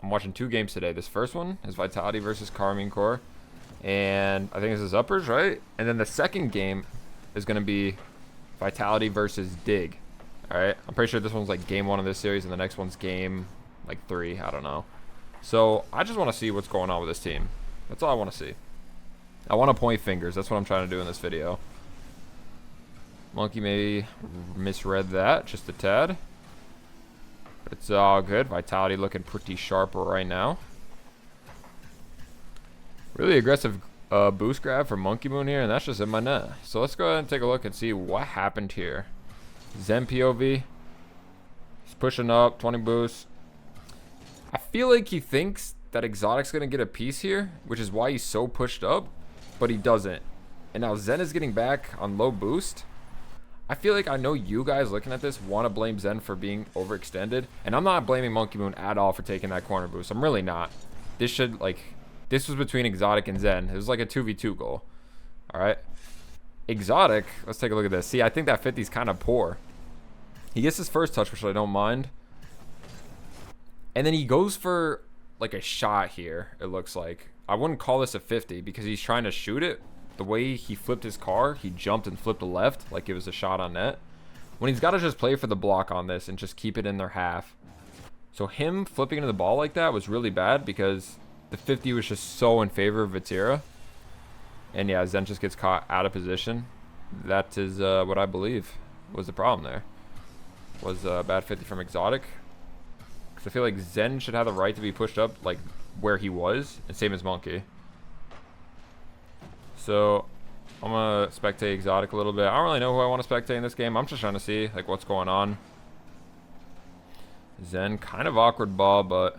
I'm watching 2 games today. This first one is Vitality versus Carmine Core. And I think this is uppers, right? And then the second game is going to be Vitality versus Dig. All right. I'm pretty sure this one's like game 1 of this series, and the next one's game like 3. I don't know. So I just want to see what's going on with this team. That's all I want to see. I want to point fingers. That's what I'm trying to do in this video. Monkey maybe misread that just a tad. But it's all good. Vitality looking pretty sharp right now. Really aggressive boost grab for Monkey Moon here, and that's just in my net. So let's go ahead and take a look and see what happened here. Zen POV. He's pushing up, 20 boost. I feel like he thinks that Exotic's going to get a piece here, which is why he's so pushed up, but he doesn't. And now Zen is getting back on low boost. I feel like I know you guys looking at this want to blame Zen for being overextended, and I'm not blaming Monkey Moon at all for taking that corner boost. I'm really not. This was between Exotic and Zen. It was like a 2v2 goal. All right. Exotic, let's take a look at this. See, I think that 50 is kind of poor. He gets his first touch, which I don't mind. And then he goes for like a shot here, it looks like. I wouldn't call this a 50 because he's trying to shoot it. The way he flipped his car, he jumped and flipped to left like it was a shot on net. When he's got to just play for the block on this and just keep it in their half. So him flipping into the ball like that was really bad because the 50 was just so in favor of Vatira. And yeah, Zen just gets caught out of position. That is what I believe was the problem there. Was a bad 50 from Exotic. Because I feel like Zen should have the right to be pushed up like where he was. And same as Monkey. So I'm going to spectate Exotic a little bit. I don't really know who I want to spectate in this game. I'm just trying to see like what's going on. Zen, kind of awkward ball, but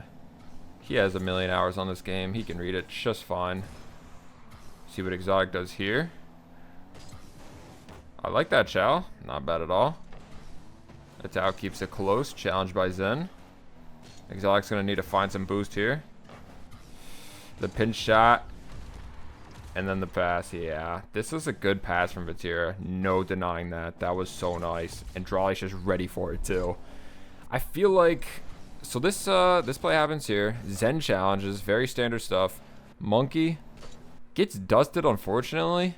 he has a million hours on this game. He can read it just fine. See what Exotic does here. I like that Chow. Not bad at all. Tao keeps it close. Challenged by Zen. Exotic's going to need to find some boost here. The pinch shot. And then the pass. Yeah. This is a good pass from Vatira. No denying that. That was so nice. And Drawley's just ready for it too. I feel like... So this play happens here. Zen challenges. Very standard stuff. Monkey gets dusted, unfortunately.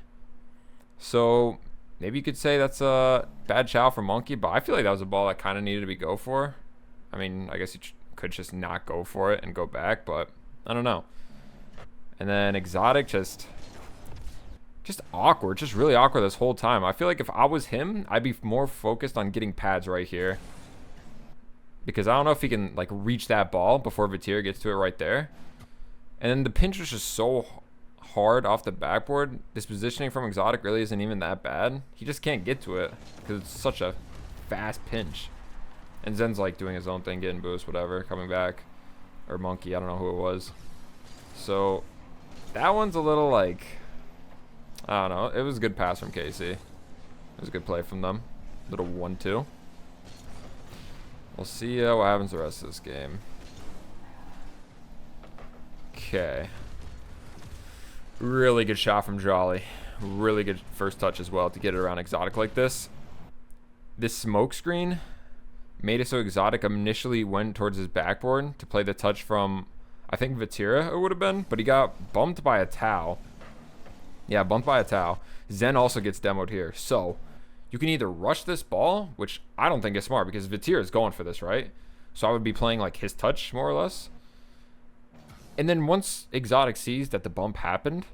So... Maybe you could say that's a bad chow for Monkey, but I feel like that was a ball that kind of needed to be go for. I mean, I guess he could just not go for it and go back, but I don't know. And then Exotic just awkward, just really awkward this whole time. I feel like if I was him, I'd be more focused on getting pads right here. Because I don't know if he can like reach that ball before Vatira gets to it right there. And then the pinch was just so hard off the backboard. This positioning from Exotic really isn't even that bad. He just can't get to it because it's such a fast pinch. And Zen's like doing his own thing, getting boost, whatever, coming back. Or Monkey, I don't know who it was. So that one's a little like, I don't know. It was a good pass from KC. It was a good play from them. Little 1-2. We'll see what happens the rest of this game. Okay. Really good shot from Jolly. Really good first touch as well to get it around Exotic like this. This smoke screen made it so Exotic initially went towards his backboard to play the touch from, I think Vatira it would have been, but he got bumped by a Tau. Yeah, bumped by a Tau. Zen also gets demoed here. So you can either rush this ball, which I don't think is smart because Vatira is going for this, right? So I would be playing like his touch more or less. And then once Exotic sees that the bump happened,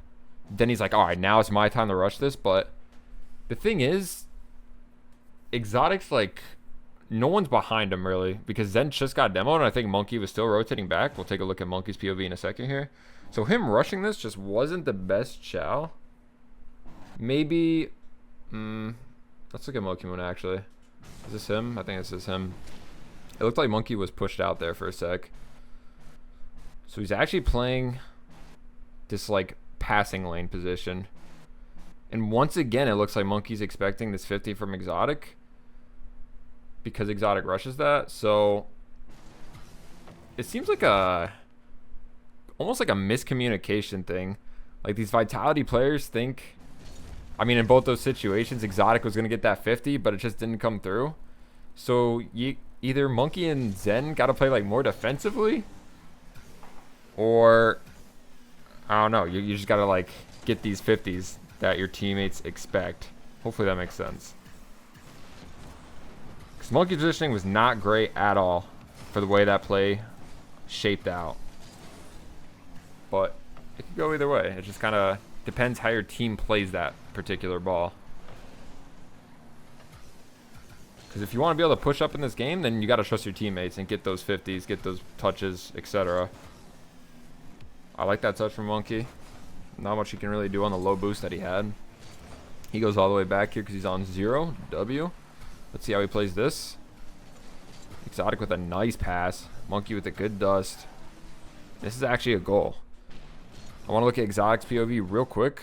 then he's like, all right, now it's my time to rush this. But the thing is, Exotic's like, no one's behind him really because Zen just got demoed and I think Monkey was still rotating back. We'll take a look at Monkey's POV in a second here. So him rushing this just wasn't the best chow. Maybe, let's look at Monkey Moon actually. Is this him? I think this is him. It looked like Monkey was pushed out there for a sec. So he's actually playing this like passing lane position. And once again, it looks like Monkey's expecting this 50 from Exotic because Exotic rushes that. So it seems like almost like a miscommunication thing. Like these Vitality players think, I mean, in both those situations, Exotic was going to get that 50, but it just didn't come through. So either Monkey and Zen got to play like more defensively, Or, I don't know. You just got to, like, get these 50s that your teammates expect. Hopefully that makes sense. Because monkey positioning was not great at all for the way that play shaped out. But it could go either way. It just kind of depends how your team plays that particular ball. Because if you want to be able to push up in this game, then you got to trust your teammates and get those 50s, get those touches, etc. I like that touch from Monkey. Not much he can really do on the low boost that he had. He goes all the way back here because he's on 0. W. Let's see how he plays this. Exotic with a nice pass. Monkey with a good dust. This is actually a goal. I want to look at Exotic's POV real quick.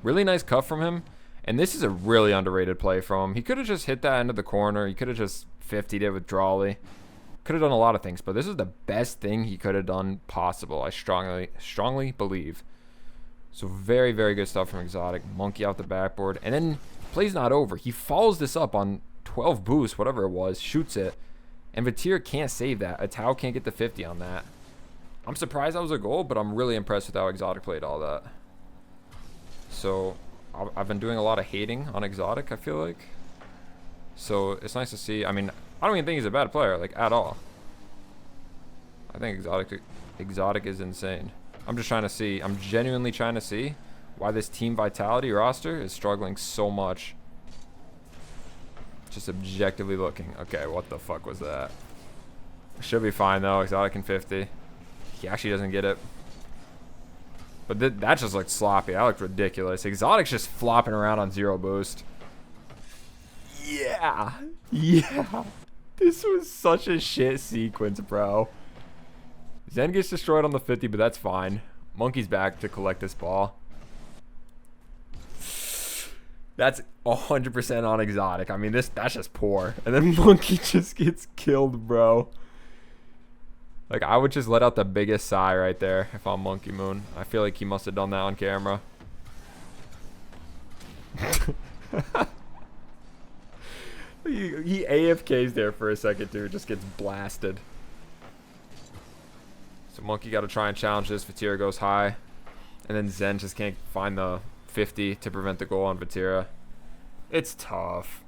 Really nice cut from him. And this is a really underrated play from him. He could have just hit that end of the corner. He could have just 50'd it with Drawley. Could have done a lot of things, but this is the best thing he could have done possible. I strongly believe. So very, very good stuff from Exotic. Monkey out the backboard. And then play's not over. He follows this up on 12 boost, whatever it was, shoots it. And Vatir can't save that. Atao can't get the 50 on that. I'm surprised that was a goal, but I'm really impressed with how Exotic played all that. So I've been doing a lot of hating on Exotic, I feel like. So it's nice to see. I mean, I don't even think he's a bad player, like, at all. I think Exotic is insane. I'm just trying to see. I'm genuinely trying to see why this Team Vitality roster is struggling so much. Just objectively looking. Okay, what the fuck was that? Should be fine, though. Exotic in 50. He actually doesn't get it. But that just looked sloppy. That looked ridiculous. Exotic's just flopping around on 0 boost. Yeah. Yeah. This was such a shit sequence, bro. Zen gets destroyed on the 50, but that's fine. Monkey's back to collect this ball. That's 100% on Exotic. I mean, that's just poor. And then Monkey just gets killed, bro. Like, I would just let out the biggest sigh right there if I'm Monkey Moon. I feel like he must have done that on camera. He AFKs there for a second, too. Just gets blasted. So Monkey got to try and challenge this. Vatira goes high. And then Zen just can't find the 50 to prevent the goal on Vatira. It's tough.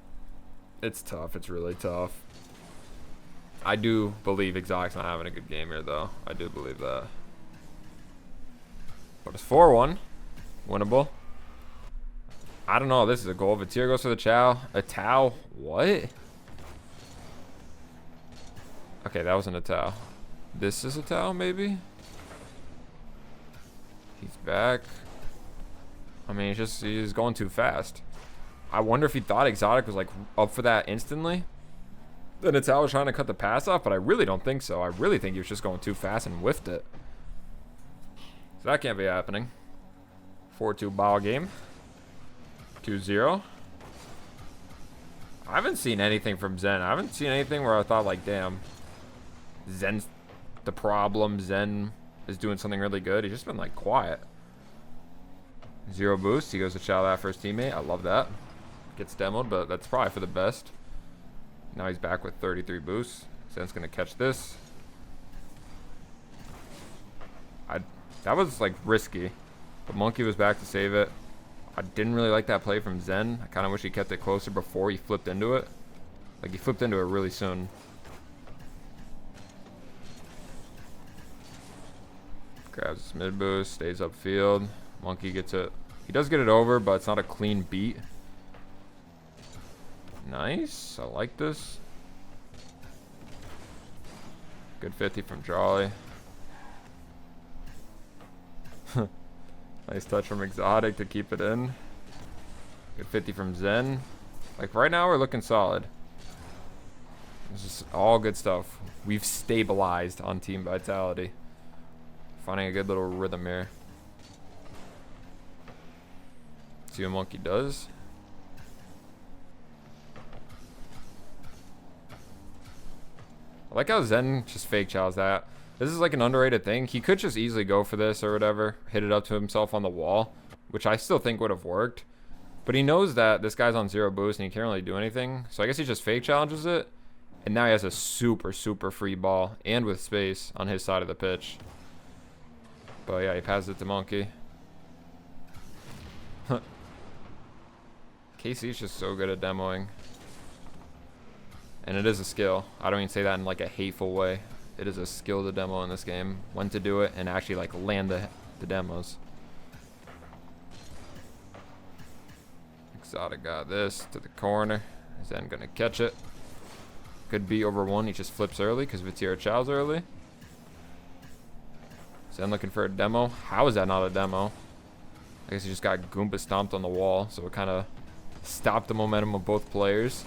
It's tough. It's really tough. I do believe Exotic's not having a good game here, though. I do believe that. But it's 4-1. Winnable. I don't know. This is a goal. Vatir goes for the chow. A Tao. What? Okay, that wasn't a Tao. This is a Tao, maybe? He's back. I mean, he's going too fast. I wonder if he thought Exotic was, like, up for that instantly. Then Atao was trying to cut the pass off, but I really don't think so. I really think he was just going too fast and whiffed it. So that can't be happening. 4-2 ball game. 2-0. I haven't seen anything from Zen. I haven't seen anything where I thought, like, damn, Zen's the problem. Zen is doing something really good. He's just been, like, quiet. 0 boost. He goes to chow that for his teammate. I love that. Gets demoed, but that's probably for the best. Now he's back with 33 boosts. Zen's going to catch this. That was, like, risky. But Monkey was back to save it. I didn't really like that play from Zen. I kind of wish he kept it closer before he flipped into it. Like, he flipped into it really soon. Grabs his mid boost, stays upfield. Monkey gets it. He does get it over, but it's not a clean beat. Nice. I like this. Good 50 from Jolly. Nice touch from Exotic to keep it in. Good 50 from Zen. Like, right now, we're looking solid. This is all good stuff. We've stabilized on Team Vitality. Finding a good little rhythm here. See what Monkey does. I like how Zen just fake chows that. This is like an underrated thing. He could just easily go for this or whatever. Hit it up to himself on the wall, which I still think would have worked. But he knows that this guy's on 0 boost and he can't really do anything. So I guess he just fake challenges it. And now he has a super, super free ball and with space on his side of the pitch. But yeah, he passes it to Monkey. KC's just so good at demoing. And it is a skill. I don't even say that in like a hateful way. It is a skill to demo in this game. When to do it and actually like land the demos. Exotic got this to the corner. Zen gonna catch it. Could be over one. He just flips early because Vatira chows early. Zen looking for a demo. How is that not a demo? I guess he just got Goomba stomped on the wall, so it kind of stopped the momentum of both players.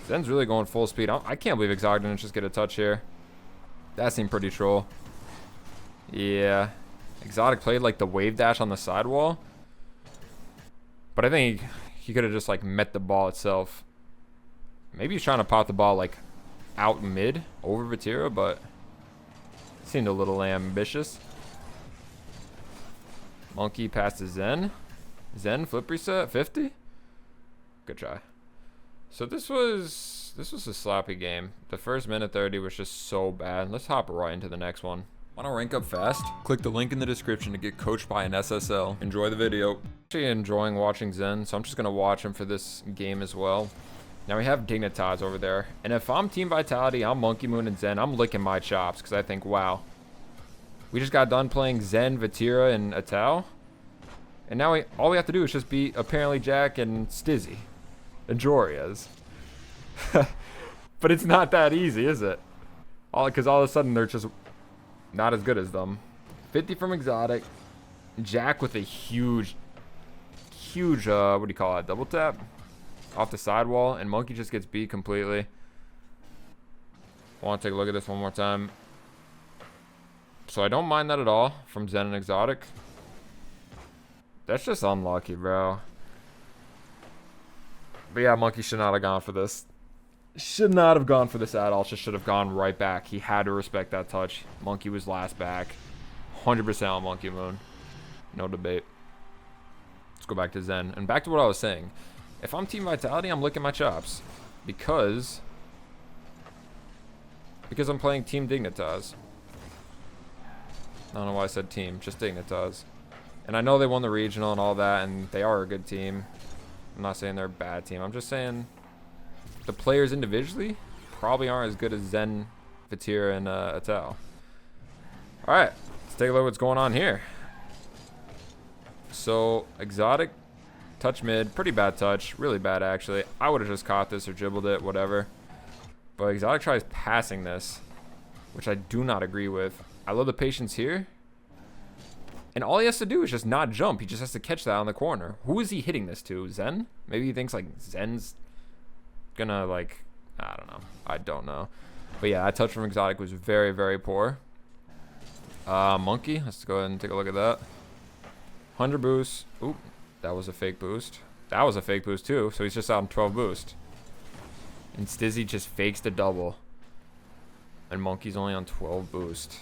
Zen's really going full speed. I can't believe Exotic didn't just get a touch here. That seemed pretty troll. Yeah. Exotic played like the wave dash on the sidewall. But I think he could have just like met the ball itself. Maybe he's trying to pop the ball like out mid over Vatira, but it seemed a little ambitious. Monkey passes Zen. Zen flip reset 50. Good try. So this was a sloppy game. The first minute 30 was just so bad. Let's hop right into the next one. Want to rank up fast? Click the link in the description to get coached by an SSL. Enjoy the video. Actually enjoying watching Zen, so I'm just gonna watch him for this game as well. Now we have Dignitas over there, and if I'm Team Vitality, I'm Monkey Moon and Zen. I'm licking my chops because I think, wow, we just got done playing Zen, Vatira, and Atao, and now all we have to do is just beat apparently Jack and Stizzy. And Joria's. But it's not that easy, is it? Because all of a sudden they're just not as good as them. 50 from Exotic. Jack with a huge, what do you call it? Double tap? Off the sidewall. And Monkey just gets beat completely. I want to take a look at this one more time. So I don't mind that at all from Zen and Exotic. That's just unlucky, bro. But yeah, Monkey should not have gone for this. Should not have gone for this at all. Just should have gone right back. He had to respect that touch. Monkey was last back. 100% on Monkey Moon. No debate. Let's go back to Zen. And back to what I was saying. If I'm Team Vitality, I'm licking my chops. Because I'm playing Team Dignitas. I don't know why I said team. Just Dignitas. And I know they won the regional and all that. And they are a good team. I'm not saying they're a bad team. I'm just saying the players individually probably aren't as good as Zen, Vatira, and Atao. Alright, let's take a look at what's going on here. So, Exotic, touch mid. Pretty bad touch. Really bad, actually. I would have just caught this or dribbled it, whatever. But Exotic tries passing this, which I do not agree with. I love the patience here. And all he has to do is just not jump. He just has to catch that on the corner. Who is he hitting this to? Zen? Maybe he thinks like Zen's gonna like, I don't know. I don't know. But yeah, that touch from Exotic was very, very poor. Monkey, let's go ahead and take a look at that. 100 boost. Oop, that was a fake boost. That was a fake boost too. So he's just out on 12 boost. And Stizzy just fakes the double. And Monkey's only on 12 boost.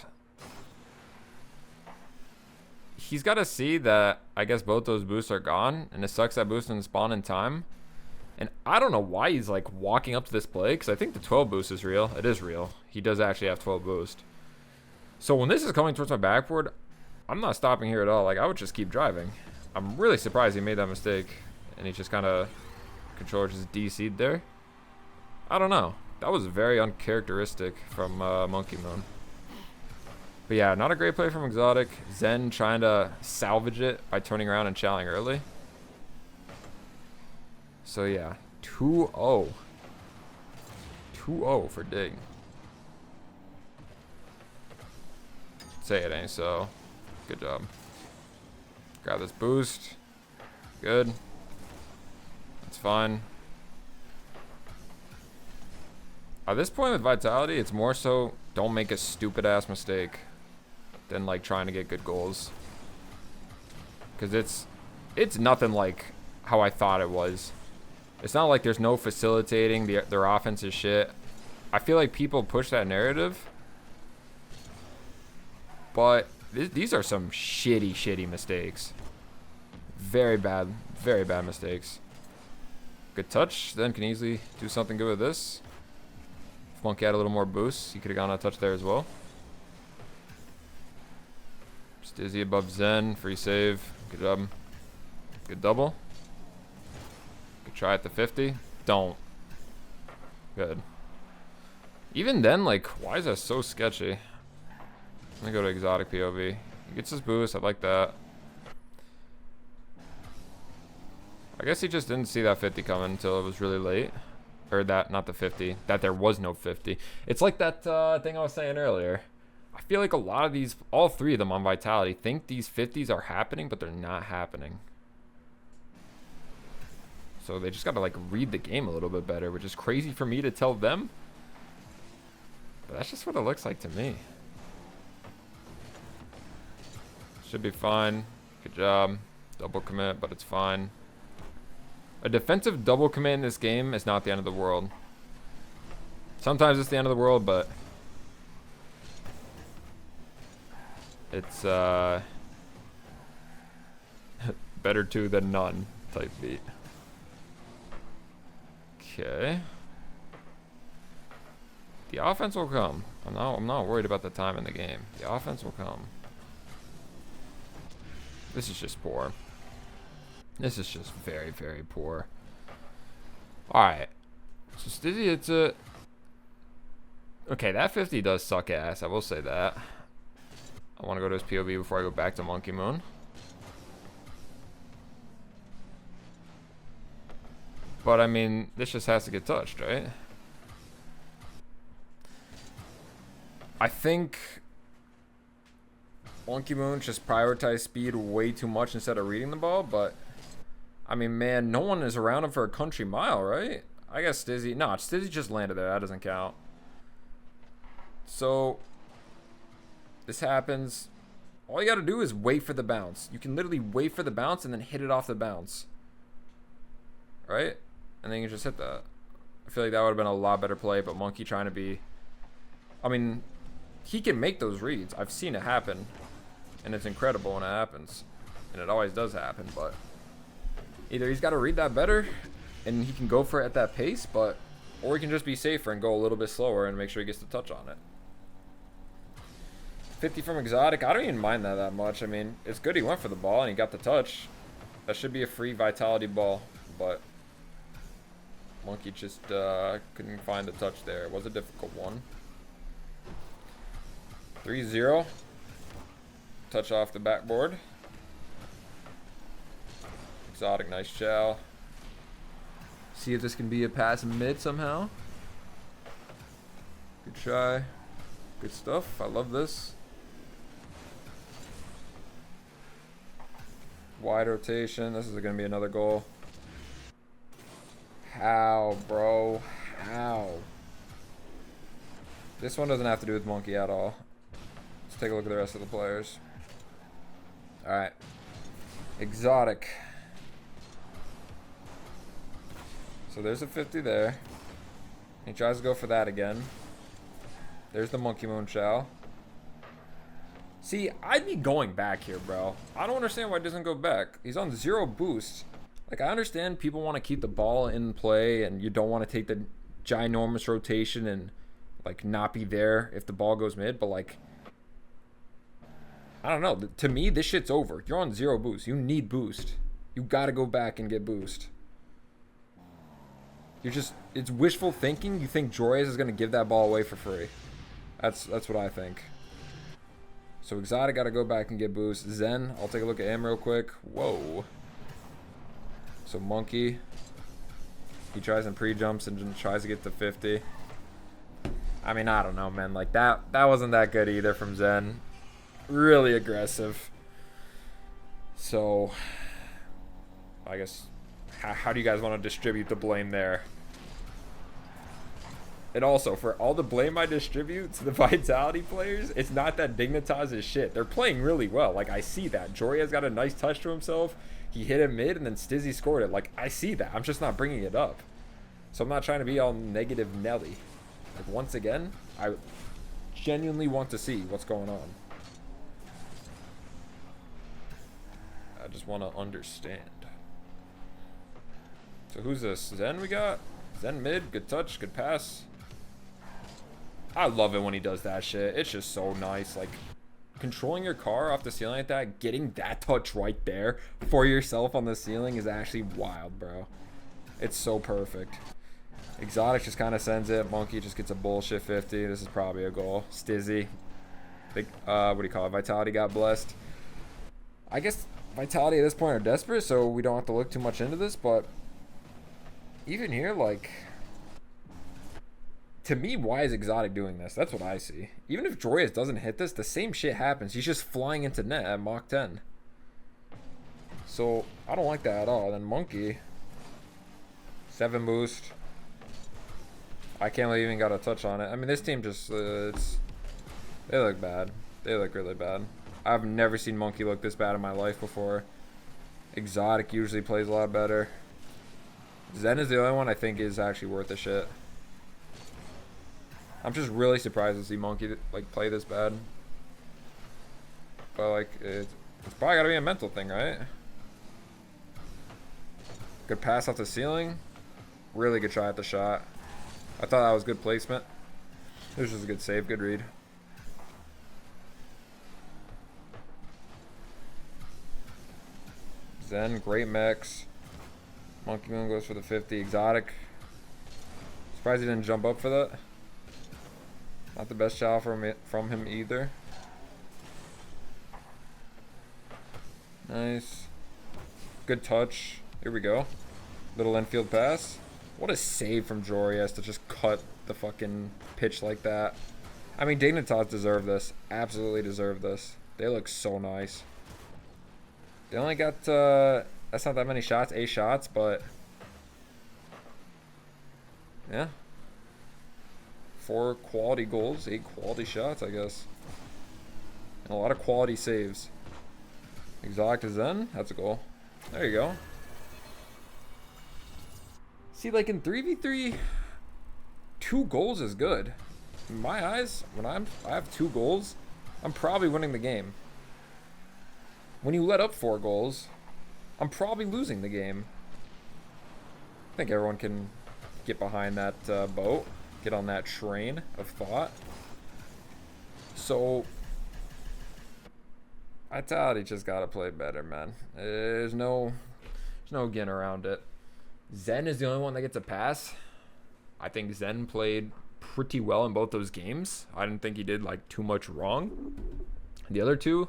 He's got to see that I guess both those boosts are gone, and it sucks that boost didn't spawn in time. And I don't know why he's like walking up to this play, because I think the 12 boost is real. It is real. He does actually have 12 boost. So when this is coming towards my backboard, I'm not stopping here at all. Like, I would just keep driving. I'm really surprised he made that mistake, and he just kind of controller just DC'd there. I don't know. That was very uncharacteristic from Monkey Moon. But yeah, not a great play from Exotic. Zen trying to salvage it by turning around and chowing early. So yeah, 2-0. 2-0 for Dig. Say it ain't so. Good job. Grab this boost. Good. That's fine. At this point with Vitality, it's more so don't make a stupid ass mistake than like trying to get good goals. Because it's nothing like how I thought it was. It's not like there's no facilitating. Their offense is shit. I feel like people push that narrative. But these are some shitty mistakes. Very bad mistakes. Good touch. Then can easily do something good with this. If Monkey had a little more boost, he could have gone on a touch there as well. Stizzy above Zen. Free save. Good job. Good double. Good try at the 50. Don't. Good. Even then, like, why is that so sketchy? Let me go to exotic POV. He gets his boost. I like that. I guess he just didn't see that 50 coming until it was really late. Or that, not the 50. That there was no 50. It's like that thing I was saying earlier. I feel like a lot of these, all three of them on Vitality, think these 50s are happening, but they're not happening. So they just got to, like, read the game a little bit better, which is crazy for me to tell them. But that's just what it looks like to me. Should be fine. Good job. Double commit, but it's fine. A defensive double commit in this game is not the end of the world. Sometimes it's the end of the world, but it's better two than none type beat. Okay. The offense will come. I'm not worried about the time in the game. The offense will come. This is just poor. This is just very, very poor. Alright. So Stizzy hits it. Okay, that 50 does suck ass. I will say that. I want to go to his POV before I go back to Monkey Moon. But, I mean, this just has to get touched, right? I think Monkey Moon just prioritized speed way too much instead of reading the ball, but I mean, man, no one is around him for a country mile, right? I guess Stizzy, no, Stizzy just landed there. That doesn't count. So this happens. All you got to do is wait for the bounce. You can literally wait for the bounce and then hit it off the bounce, right? And then you can just hit that. I feel like that would have been a lot better play, but Monkey trying to be, I mean, he can make those reads. I've seen it happen, and it's incredible when it happens, and it always does happen, but either he's got to read that better and he can go for it at that pace, or he can just be safer and go a little bit slower and make sure he gets the touch on it. 50 from exotic, I don't even mind that much. I mean, it's good he went for the ball and he got the touch. That should be a free Vitality ball, but Monkey just couldn't find the touch there. It was a difficult one. 3-0. Touch off the backboard. Exotic, nice chow. See if this can be a pass mid somehow. Good try. Good stuff. I love this. Wide rotation. This is going to be another goal. How, bro? How? This one doesn't have to do with Monkey at all. Let's take a look at the rest of the players. Alright. Exotic. So there's a 50 there. He tries to go for that again. There's the Monkey Moon Chow. See, I'd be going back here, bro. I don't understand why he doesn't go back. He's on 0 boost. Like, I understand people want to keep the ball in play and you don't want to take the ginormous rotation and, like, not be there if the ball goes mid. But, like, I don't know. To me, this shit's over. You're on 0 boost. You need boost. You got to go back and get boost. You're just, it's wishful thinking. You think Joyous is going to give that ball away for free. That's what I think. So Exotic got to go back and get boost. Zen, I'll take a look at him real quick. Whoa. So Monkey, he tries and pre-jumps and tries to get to 50. I mean, I don't know, man. Like, that wasn't that good either from Zen. Really aggressive. So, I guess, how do you guys want to distribute the blame there? And also, for all the blame I distribute to the Vitality players, it's not that Dignitas is shit. They're playing really well. Like, I see that. Joria's got a nice touch to himself. He hit it mid, and then Stizzy scored it. Like, I see that. I'm just not bringing it up. So I'm not trying to be all negative Nelly. Like, once again, I genuinely want to see what's going on. I just want to understand. So who's this? Zen we got? Zen mid, good touch, good pass. I love it when he does that shit. It's just so nice. Like, controlling your car off the ceiling like that, getting that touch right there for yourself on the ceiling is actually wild, bro. It's so perfect. Exotic just kind of sends it. Monkey just gets a bullshit 50. This is probably a goal. Stizzy. Big, what do you call it? Vitality got blessed. I guess Vitality at this point are desperate, so we don't have to look too much into this, but even here, like, to me, why is Exotic doing this? That's what I see. Even if Joyous doesn't hit this, the same shit happens. He's just flying into net at Mach 10. So, I don't like that at all. Then Monkey. 7 boost. I can't believe he even got a touch on it. I mean, this team just, they look bad. They look really bad. I've never seen Monkey look this bad in my life before. Exotic usually plays a lot better. Zen is the only one I think is actually worth the shit. I'm just really surprised to see Monkey like play this bad. But like, it's probably gotta be a mental thing, right? Good pass off the ceiling. Really good try at the shot. I thought that was good placement. This was a good save, good read. Zen, great mix. Monkey Moon goes for the 50. Exotic. Surprised he didn't jump up for that. Not the best shot from him either. Nice. Good touch. Here we go. Little infield pass. What a save from Jorius to just cut the fucking pitch like that. I mean, Dignitas deserve this. Absolutely deserve this. They look so nice. They only got, that's not that many shots, 8 shots, but yeah. 4 quality goals, 8 quality shots, I guess. And a lot of quality saves. Exotic to Zen, that's a goal. There you go. See, like in 3v3, 2 goals is good. In my eyes, when I have 2 goals, I'm probably winning the game. When you let up 4 goals, I'm probably losing the game. I think everyone can get behind that boat, get on that train of thought. So, Vitality just gotta play better, man. There's no getting around it. Zen is the only one that gets a pass. I think Zen played pretty well in both those games. I didn't think he did like too much wrong. The other 2,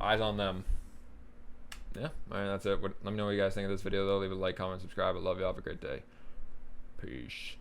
eyes on them. Yeah, all right, that's it. Let me know what you guys think of this video, though. Leave a like, comment, subscribe. I love you. Have a great day. Peace.